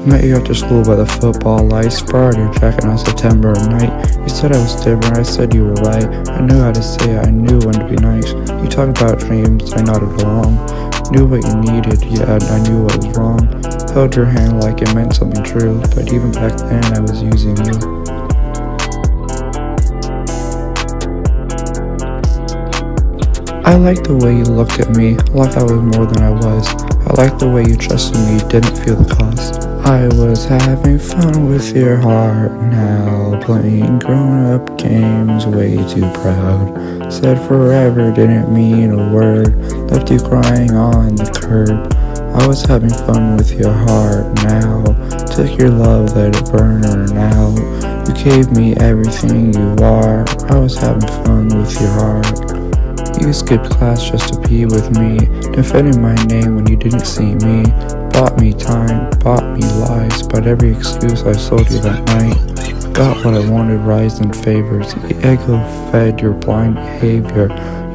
Met you after school by the football lights, borrowed your jacket on September night. You said I was different, I said you were right. I knew how to say it, I knew when to be nice. You talked about dreams, I nodded along. Knew what you needed, yeah, I knew what was wrong. Held your hand like it meant something true, but even back then I was using you. I liked the way you looked at me, like I was more than I was. I liked the way you trusted me, didn't feel the cost. I was having fun with your heart now, playing grown-up games, way too proud. Said forever, didn't mean a word, left you crying on the curb. I was having fun with your heart now, took your love, let it burn out. You gave me everything you are, I was having fun with your heart. You skipped class just to be with me, defending my name when you didn't see me. Bought me time, bought me lies, but every excuse I sold you that night. Got what I wanted, rise and favors. The ego fed your blind behavior.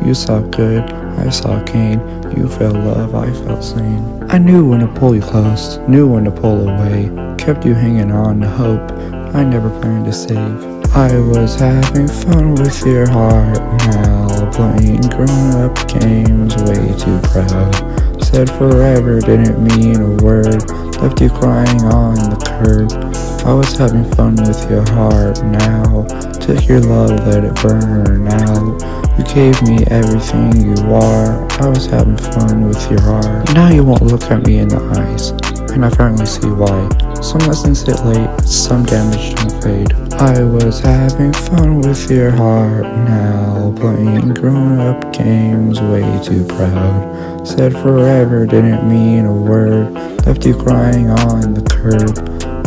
You saw good, I saw gain. You felt love, I felt sane. I knew when to pull you close, knew when to pull away. Kept you hanging on to hope I never planned to save. I was having fun with your heart now, playing grown-up games, way too proud. Said forever, didn't mean a word, left you crying on the curb. I was having fun with your heart now, took your love, let it burn out. You gave me everything you are, I was having fun with your heart. Now you won't look at me in the eyes, and I finally see why. Some lessons hit late, some damage don't fade. I was having fun with your heart now, playing grown-up games, way too proud. Said forever, didn't mean a word, left you crying on the curb.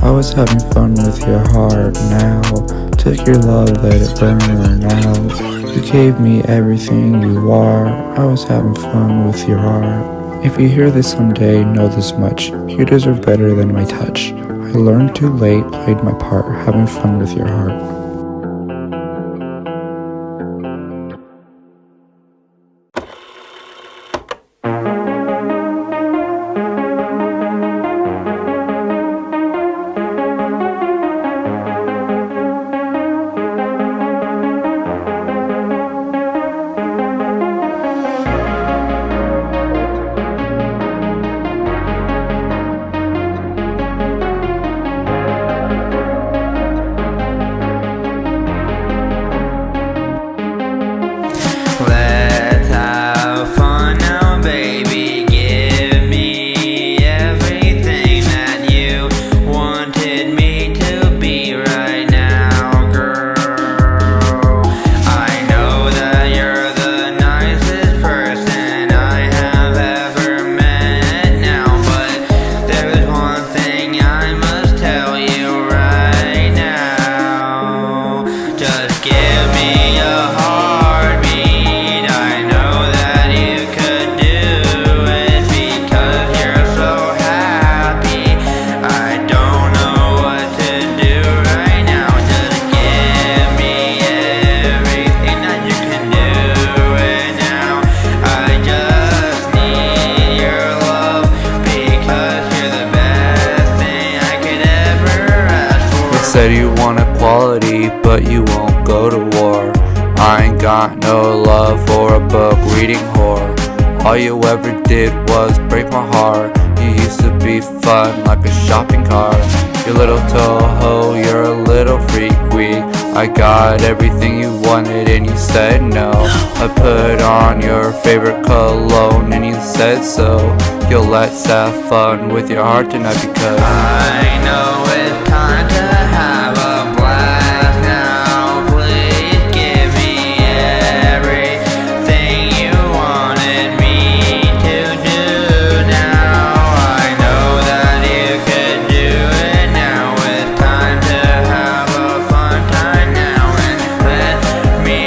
I was having fun with your heart now, took your love, let it burn out. You gave me everything you are, I was having fun with your heart. If you hear this someday, know this much, you deserve better than my touch. I learned too late, played my part, having fun with your heart. Said you want equality, but you won't go to war. I ain't got no love for a book reading whore. All you ever did was break my heart. You used to be fun like a shopping cart. You're a little Toho, you're a little freak weak. I got everything you wanted and you said no. I put on your favorite cologne and you said so. Yo, let's have fun with your heart tonight because I know it's time to have a blast now. Please give me everything you wanted me to do now. I know that you could do it now. It's time to have a fun time now and let me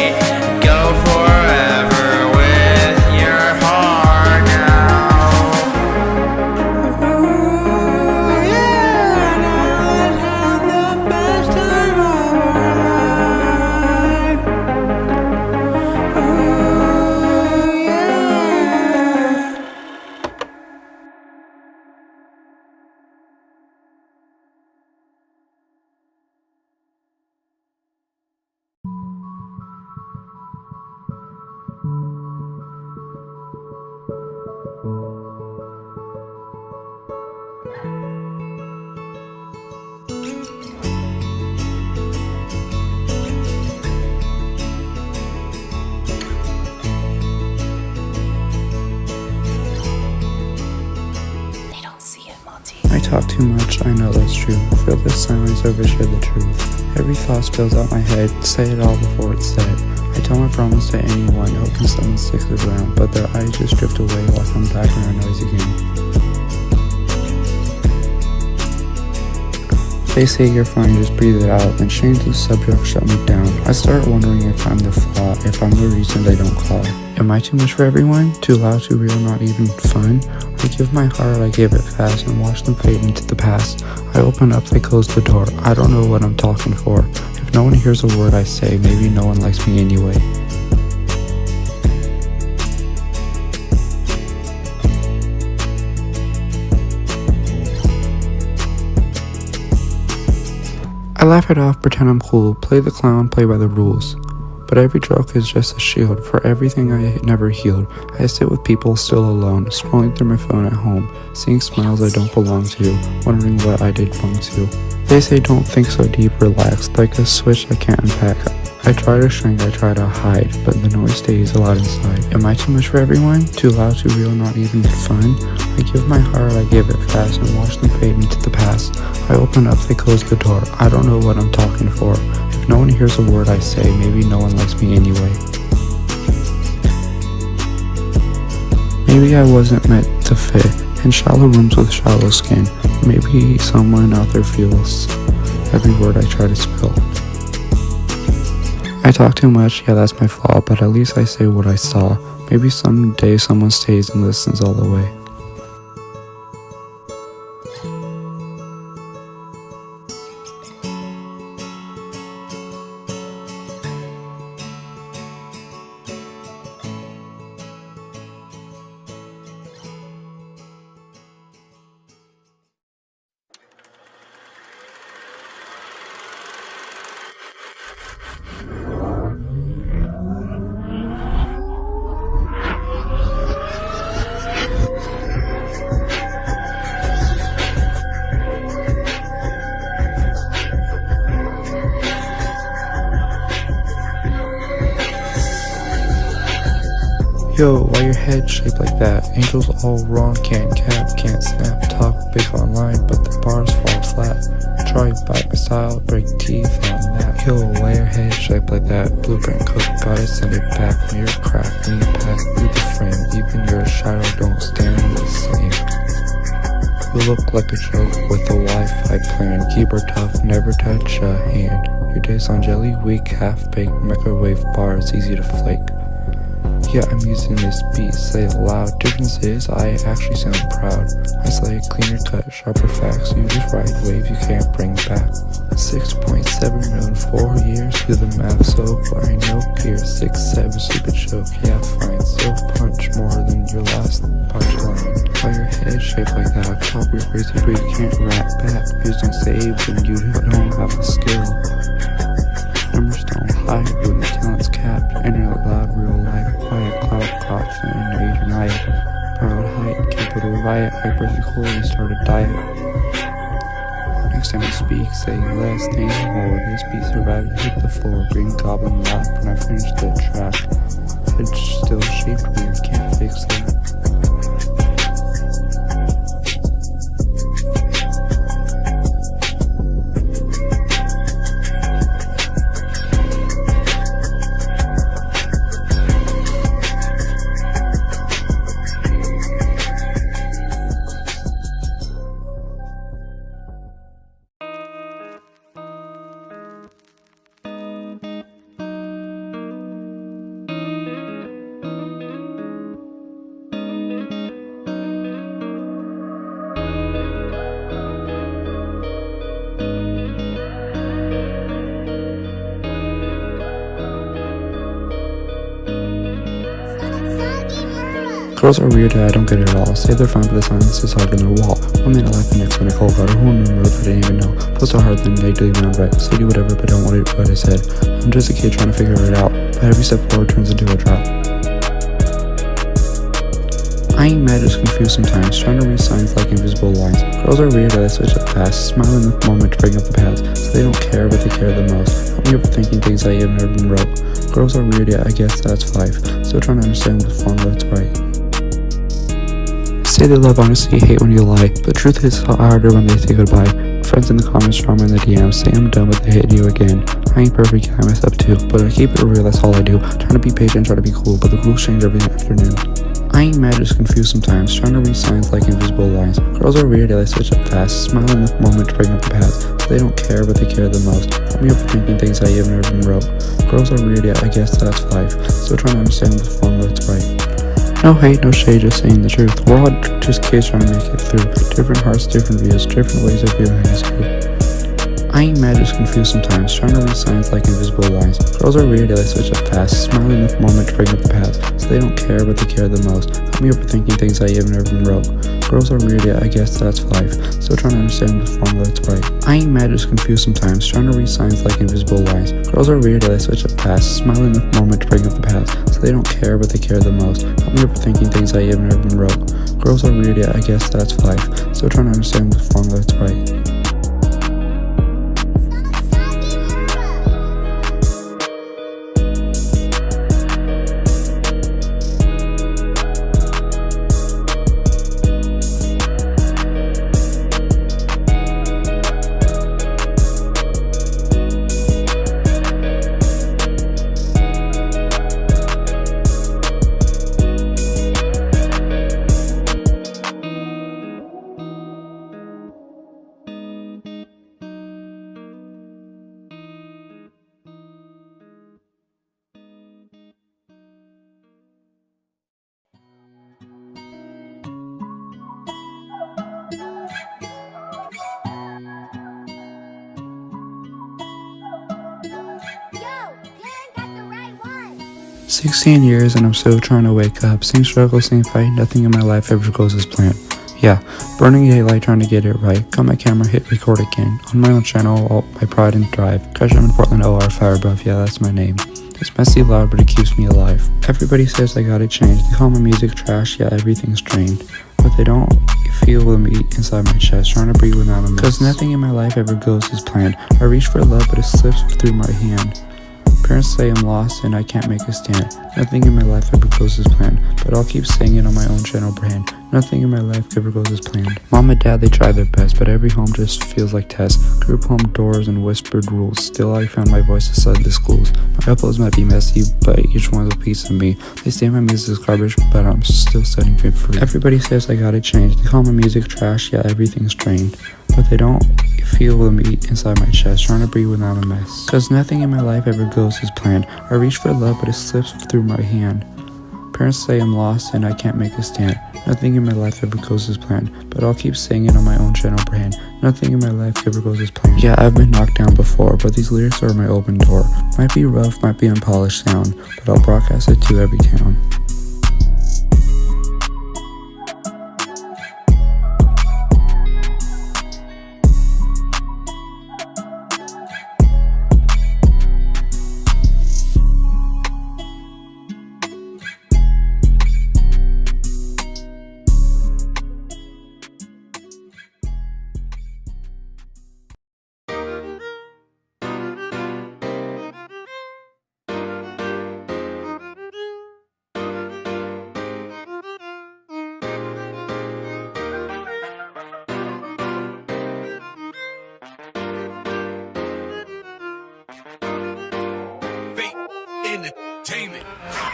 go forever with your heart now. Ooh, yeah, now let's have the best time. too much, I know that's true. Feel the silence, overshare the truth. Every thought spills out my head, say it all before it's said. I tell my problems to anyone, hoping someone sticks around, but their eyes just drift away like I'm background noise again. They say you're fine, just breathe it out, then change the subject, shut me down. I start wondering if I'm the flaw, if I'm the reason they don't call. Am I too much for everyone? Too loud, too real, not even fun? I give my heart, I give it fast, and watch them fade into the past. I open up, they close the door. I don't know what I'm talking for. If no one hears a word I say, maybe no one likes me anyway. I laugh it off, pretend I'm cool, play the clown, play by the rules. But every joke is just a shield for everything I never healed. I sit with people still alone, scrolling through my phone at home, seeing smiles I don't belong to, wondering what I did wrong to. They say don't think so deep, relax, like a switch I can't unpack. I try to shrink, I try to hide, but the noise stays a lot inside. Am I too much for everyone? Too loud, too real, not even fun? I give my heart, I give it fast, and watch them fade into the past. I open up, they close the door. I don't know what I'm talking for. If no one hears a word I say, maybe no one likes me anyway. Maybe I wasn't meant to fit in shallow rooms with shallow skin. Maybe someone out there feels every word I try to spill. I talk too much, yeah, that's my flaw, but at least I say what I saw. Maybe someday someone stays and listens all the way. Yo, why your head shaped like that? Angels all wrong, can't cap, can't snap. Talk big online, but the bars fall flat. Try bite my style, break teeth on that. Yo, why your head shaped like that? Blueprint cook, gotta send it back. When you're cracked, when you pass through the frame, even your shadow don't stand the same. You look like a joke with a Wi-Fi plan. Keep her tough, never touch a hand. Your days on jelly, weak, half-baked, microwave bars, easy to flake. Yeah, I'm using this beat, say it loud. Difference is, I actually sound proud. I slay cleaner cut, sharper facts. You just ride wave you can't bring back. 6.7 million, 4 years, do the math, so fine, no clear. 6'7", stupid joke, yeah fine. Still punch more than your last punchline. Why your head shaped like that? Copy crazy, but you can't rap back. Views don't save when you don't have the skill. Numbers don't hide when the talent's capped. Internet loud, real life, quiet, cloud cops, and Asian riot. Proud height, capital riot, hyper-cool, and start a diet. Next time I speak, say less, think more. This beat survived, hit the floor. Green goblin laugh when I finish the track. Head still shaped weird, can't fix that. Girls are weird, I don't get it at all. Say they're fine, but the silence is harder than a wall. 1 minute life, the next minute cold. Got a whole new mood, but I didn't even know. Feels so hard, then they do when I'm right. Say do whatever, but don't want what I said. I'm just a kid trying to figure it out, but every step forward turns into a drought. I ain't mad, just confused sometimes, trying to read signs like invisible lines. Girls are weird, I switch up fast, smile in the moment to bring up the past. So they don't care, but they care the most. Help me overthinking things I have never been wrote. Girls are weird, yeah, I guess that's life. Still trying to understand what formula it's right. say they love honesty, hate when you lie, but the truth is harder when they say goodbye. Friends in the comments, drama in the DMs, say I'm done with the hitting you again. I ain't perfect, I mess up too, but I keep it real, that's all I do. Trying to be patient, try to be cool, but the rules change every afternoon. I ain't mad, just confused sometimes, trying to read signs like invisible lines. Girls are weird, they switch up fast, smile in the moment to bring up the past. So they don't care, but they care the most. Got me overthinking things I even never wrote. Girls are weird, yeah, I guess that's life. Still trying to understand the formula that's right. No hate, no shade, just saying the truth. We're all just kids trying to make it through. Different hearts, different views, different ways of feeling is good. I ain't mad, just confused sometimes, trying to read signs like invisible lines. Girls are weird, they switch up fast, smile in the moment to bring up the past. So they don't care, but they care the most. Got me overthinking things I even never wrote. Girls are weird, yeah, I guess that's life. Still trying to understand the formula that's right. I ain't mad, just confused sometimes, trying to read signs like invisible lines. Girls are weird, they switch up fast, smile in the moment to bring up the past. So they don't care, but they care the most. Got me overthinking things I even never wrote. Girls are weird, yeah, I guess that's life. Still trying to understand the formula that's right. 16 years and I'm still trying to wake up. Same struggle, same fight, nothing in my life ever goes as planned. Yeah, burning daylight trying to get it right. Got my camera, hit record again. On my own channel, all my pride and drive. Crash I'm in Portland, OR, fire above, yeah that's my name. It's messy loud but it keeps me alive. Everybody says I gotta change. They call my music trash, yeah everything's drained. But they don't feel the meat inside my chest, trying to breathe without a mist. Cause nothing in my life ever goes as planned. I reach for love but it slips through my hand. Parents say I'm lost and I can't make a stand. Nothing in my life ever goes as planned, but I'll keep saying it on my own channel brand. Nothing in my life ever goes as planned. Mom and dad, they try their best, but every home just feels like tests. Group home doors and whispered rules. Still I found my voice inside the schools. My uploads might be messy, but each one's a piece of me. They say my music's garbage, but I'm still setting it free. Everybody says I gotta change. They call my music trash, yeah everything's drained. But they don't feel the meat inside my chest, trying to breathe without a mess. Cause nothing in my life ever goes as planned. I reach for love but it slips through my hand. Parents say I'm lost and I can't make a stand. Nothing in my life ever goes as planned, but I'll keep saying it on my own channel brand. Nothing in my life ever goes as planned. Yeah, I've been knocked down before, but these lyrics are my open door. Might be rough, might be unpolished sound, but I'll broadcast it to every town.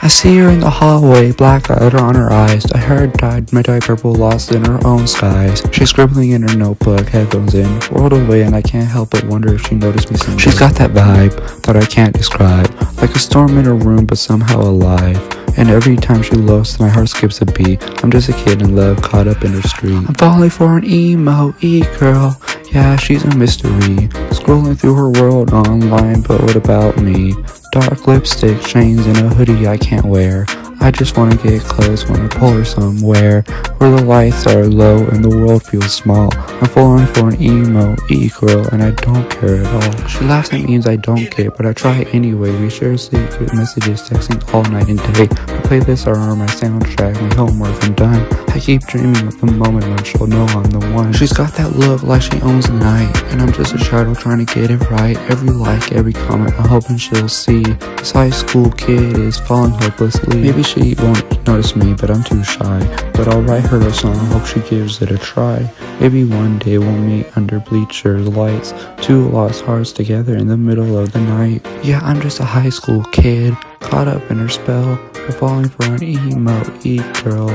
I see her in the hallway, black glitter on her eyes. I heard dyed, my dye purple, lost in her own skies. She's scribbling in her notebook, headphones in, world away, and I can't help but wonder if she noticed me singing. She's got that vibe that I can't describe, like a storm in her room but somehow alive. And every time she looks, my heart skips a beat. I'm just a kid in love, caught up in her street. I'm falling for an Emo E Girl, yeah she's a mystery. Scrolling through her world online, but what about me? Dark lipstick, chains, and a hoodie I can't wear. I just wanna get close when I pull her somewhere where the lights are low and the world feels small. I'm falling for an Emo E Girl and I don't care at all. She laughs at memes I don't get, but I try anyway. We share secret messages, texting all night and day. My playlists are my soundtrack, my homework, I'm done. I keep dreaming of the moment when she'll know I'm the one. She's got that look like she owns the night, and I'm just a shadow trying to get it right. Every like, every comment, I'm hoping she'll see. This high school kid is falling hopelessly. Maybe she won't notice me, but I'm too shy. But I'll write her a song, hope she gives it a try. Maybe one day we'll meet under bleachers lights, two lost hearts together in the middle of the night. Yeah, I'm just a high school kid, caught up in her spell. I'm falling for an Emo E Girl.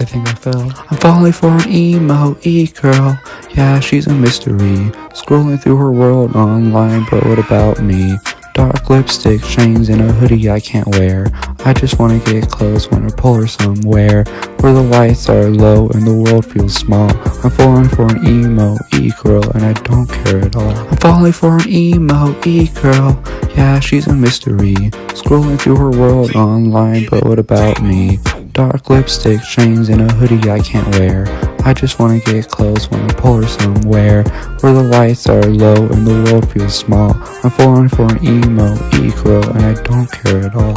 I think I fell. I'm falling for an Emo E Girl. Yeah, she's a mystery. Scrolling through her world online, but what about me? Dark lipstick, chains, and a hoodie I can't wear. I just wanna get close, wanna pull her somewhere where the lights are low and the world feels small. I'm falling for an Emo E Girl, and I don't care at all. I'm falling for an Emo E Girl. Yeah, she's a mystery. Scrolling through her world online, but what about me? Dark lipstick, chains, and a hoodie I can't wear. I just wanna get close, wanna pull her somewhere where the lights are low and the world feels small. I'm falling for an Emo E Girl, and I don't care at all.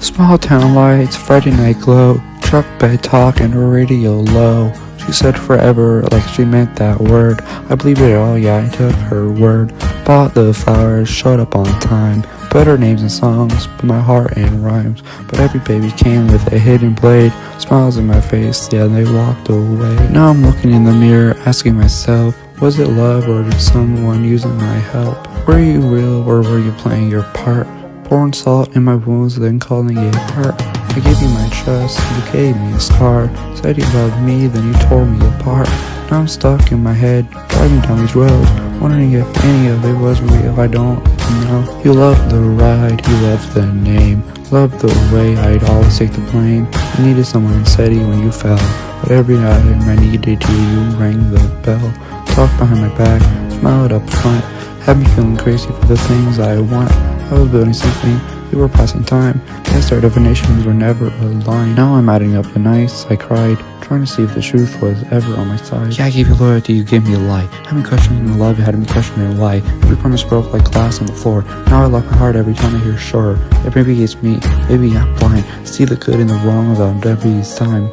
Small town lights, Friday night glow, truck bed talk and her radio low. She said forever like she meant that word. I believe it all, yeah, I took her word. Bought the flowers, showed up on time. Better names and songs, but my heart ain't rhymes. But every baby came with a hidden blade. Smiles in my face, yeah, they walked away. Now I'm looking in the mirror, asking myself, was it love or did someone using my help? Were you real or were you playing your part? Pouring salt in my wounds, then calling it hurt. I gave you my trust, you gave me a scar. Said you loved me, then you tore me apart. Now I'm stuck in my head, driving down these roads, wondering if any of it was real. I don't know. You loved the ride, you loved the name, loved the way I'd always take the blame. You needed someone steady when you fell, but every time I needed you rang the bell. Talked behind my back, smiled up front, had me feeling crazy for the things I want. I was building something, we were passing time. Past our definitions were never aligned. Now I'm adding up the nights I cried, trying to see if the truth was ever on my side. Yeah, I gave you loyalty, you gave me a lie. Had me questioning the love, you had me questioning why. Every promise broke like glass on the floor. Now I lock my heart every time I hear sure. If maybe it's me, maybe I'm blind. See the good and the wrong without every time.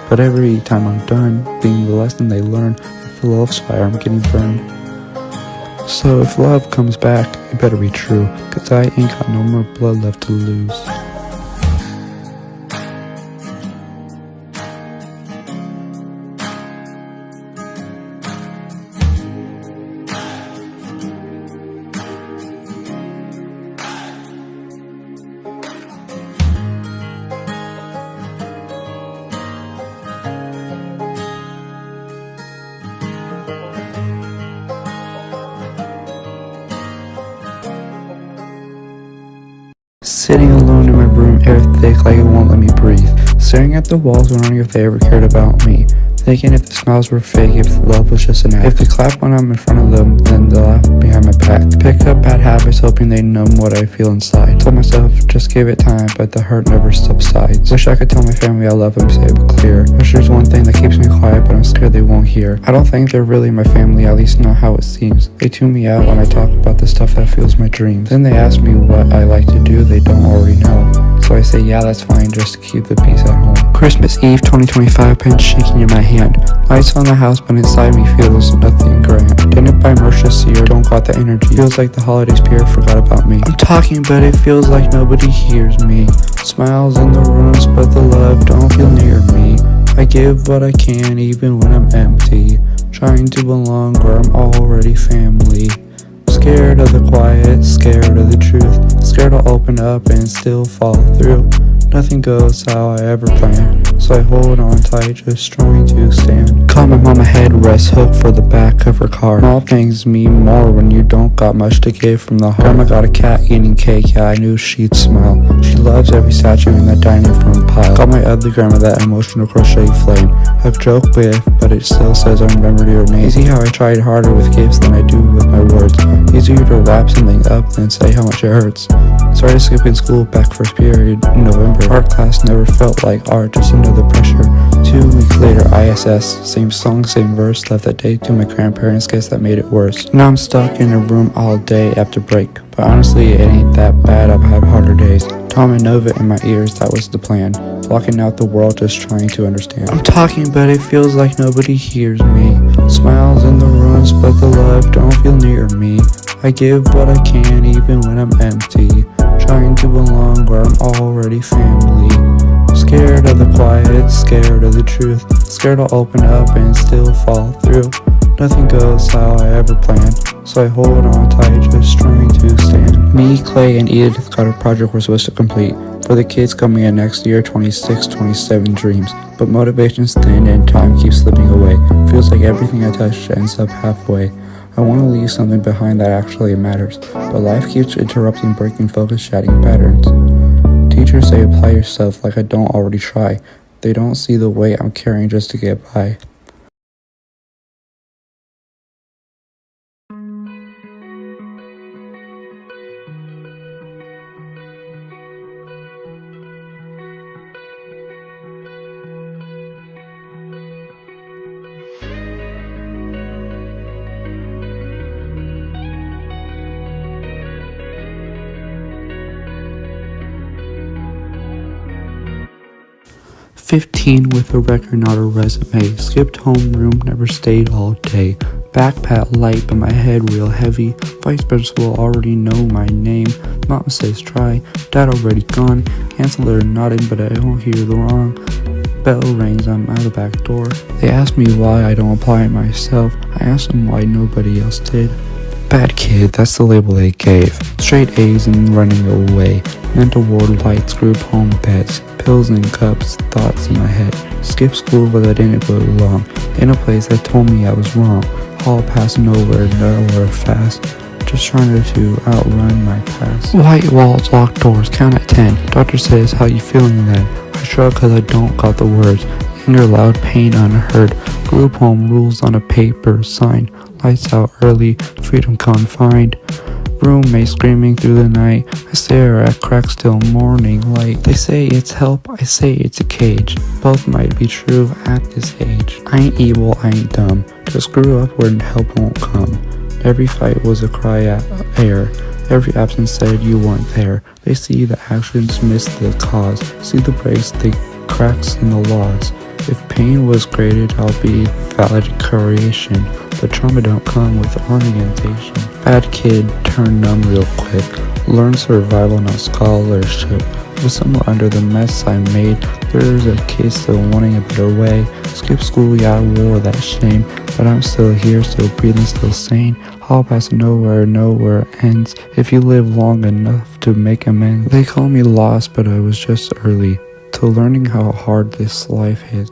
But every time I'm done being the lesson they learn, with the love's fire I'm getting burned. So if love comes back, it better be true, 'cause I ain't got no more blood left to lose. Sitting alone in my room, air thick like it won't let me breathe. Staring at the walls, wondering if they ever cared about me. Thinking if the smiles were fake, if the love was just an act. If they clap when I'm in front of them, then they'll laugh behind my back. Pick up bad habits, hoping they numb what I feel inside. Told myself, just give it time, but the hurt never subsides. Wish I could tell my family I love them, say it clear. Wish there's one thing that keeps me quiet, but I'm scared they won't hear. I don't think they're really my family, at least not how it seems. They tune me out when I talk about the stuff that fuels my dreams. Then they ask me what I like to do, they don't already know. So I say, yeah, that's fine, just to keep the peace at home. Christmas Eve 2025, pen shaking in my hand. Lights on the house, but inside me feels nothing grand. Didn't buy merch this year, don't got the energy. Feels like the holiday spirit forgot about me. I'm talking, but it feels like nobody hears me. Smiles in the rooms, but the love don't feel near me. I give what I can, even when I'm empty. Trying to belong where I'm already family. Scared of the quiet, scared of the truth. Scared Scared I'll open up and still fall through. Nothing goes how I ever planned, so I hold on tight, just trying to stand. Caught my mama headrest hook for the back of her car. Mom things mean more when you don't got much to give from the heart. Grandma got a cat eating cake, yeah, I knew she'd smile. She loves every statue in that dining room pile. Got my ugly grandma that emotional crochet flame. I've joked with, but it still says I remembered your name. See how I tried harder with gifts than I do with my words. Easier to wrap something up than say how much it hurts. Started skipping school back first period in November. Art class never felt like art, just another pressure. 2 weeks later, ISS. Same song, same verse. Left that day to my grandparents, guess that made it worse. Now I'm stuck in a room all day after break. But honestly, it ain't that bad, I've had harder days. Tom and Nova in my ears, that was the plan. Blocking out the world, just trying to understand. I'm talking, but it feels like nobody hears me. Smiles in the rooms, but the love don't feel near me. I give what I can, even when I'm empty. Trying to belong where I'm already family. Scared of the quiet, scared of the truth. Scared I'll open up and still fall through. Nothing goes how I ever planned, so I hold on tight, just trying to stand. Me, Clay, and Edith got a project we're supposed to complete. For the kids coming in next year, 26, 27 dreams. But motivation's thin and time keeps slipping away. Feels like everything I touch ends up halfway. I want to leave something behind that actually matters, but life keeps interrupting, breaking focus, shatting patterns. Teachers say apply yourself like I don't already try. They don't see the weight I'm carrying just to get by. "15 with a record, not a resume. Skipped homeroom, never stayed all day. Backpack light, but my head real heavy. Vice principal already know my name. Mom says try, dad already gone. Counselor nodding, but I don't hear the wrong. Bell rings, I'm out the back door. They ask me why I don't apply it myself. I ask them why nobody else did. Bad kid, that's the label they gave. Straight A's and running away. Mental ward lights, group home beds. Pills and cups, thoughts in my head. Skipped school but I didn't belong. In a place that told me I was wrong. Hall past nowhere, nowhere fast. Just trying to outrun my past. White walls, locked doors, count at 10. Doctor says, how you feeling then? I shrug cause I don't got the words. Anger loud, pain unheard. Group home rules on a paper sign. Lights out early, freedom confined. Roommate screaming through the night. I stare at cracks till morning light. They say it's help, I say it's a cage. Both might be true at this age. I ain't evil, I ain't dumb. Just grew up where help won't come. Every fight was a cry at air. Every absence said you weren't there. They see the actions, miss the cause. See the breaks, the cracks in the laws. If pain was graded, I'll be valedictorian. But trauma don't come with orientation. Bad kid, turn numb real quick. Learn survival, not scholarship. But somewhere under the mess I made, there's a kid still wanting a better way. Skip school, yeah, I wore that shame. But I'm still here, still breathing, still sane. Hall past nowhere, nowhere ends. If you live long enough to make amends. They call me lost, but I was just early to learning how hard this life hits.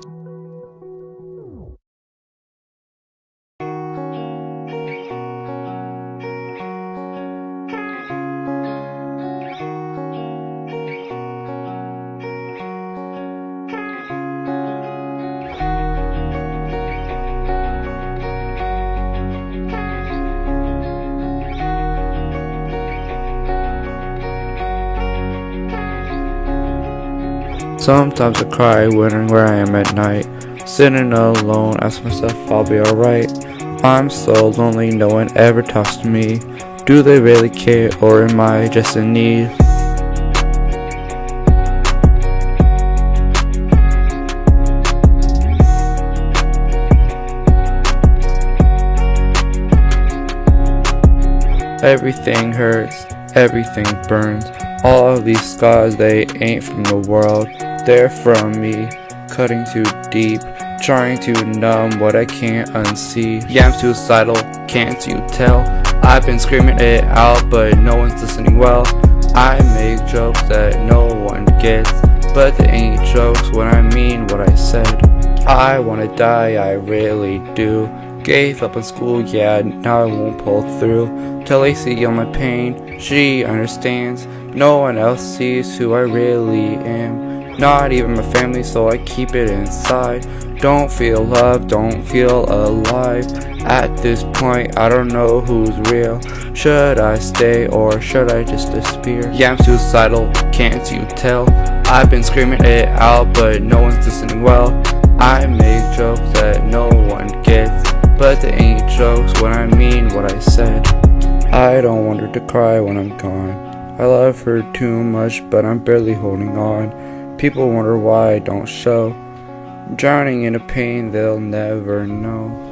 Sometimes I cry, wondering where I am at night. Sitting alone, ask myself if I'll be alright. I'm so lonely, no one ever talks to me. Do they really care, or am I just in need? Everything hurts, everything burns. All of these scars, they ain't from the world. They're from me, cutting too deep, trying to numb what I can't unsee. Yeah, I'm suicidal, can't you tell? I've been screaming it out, but no one's listening well. I make jokes that no one gets, but they ain't jokes when I mean what I said. I wanna die, I really do. Gave up on school, yeah, now I won't pull through. Tell Lacey all my pain, she understands. No one else sees who I really am. Not even my family, so I keep it inside. Don't feel love, don't feel alive. At this point, I don't know who's real. Should I stay or should I just disappear? Yeah, I'm suicidal, can't you tell? I've been screaming it out, but no one's listening well. I make jokes that no one gets, but they ain't jokes when I mean what I said. I don't want her to cry when I'm gone. I love her too much, but I'm barely holding on. People wonder why I don't show. I'm drowning in a pain they'll never know.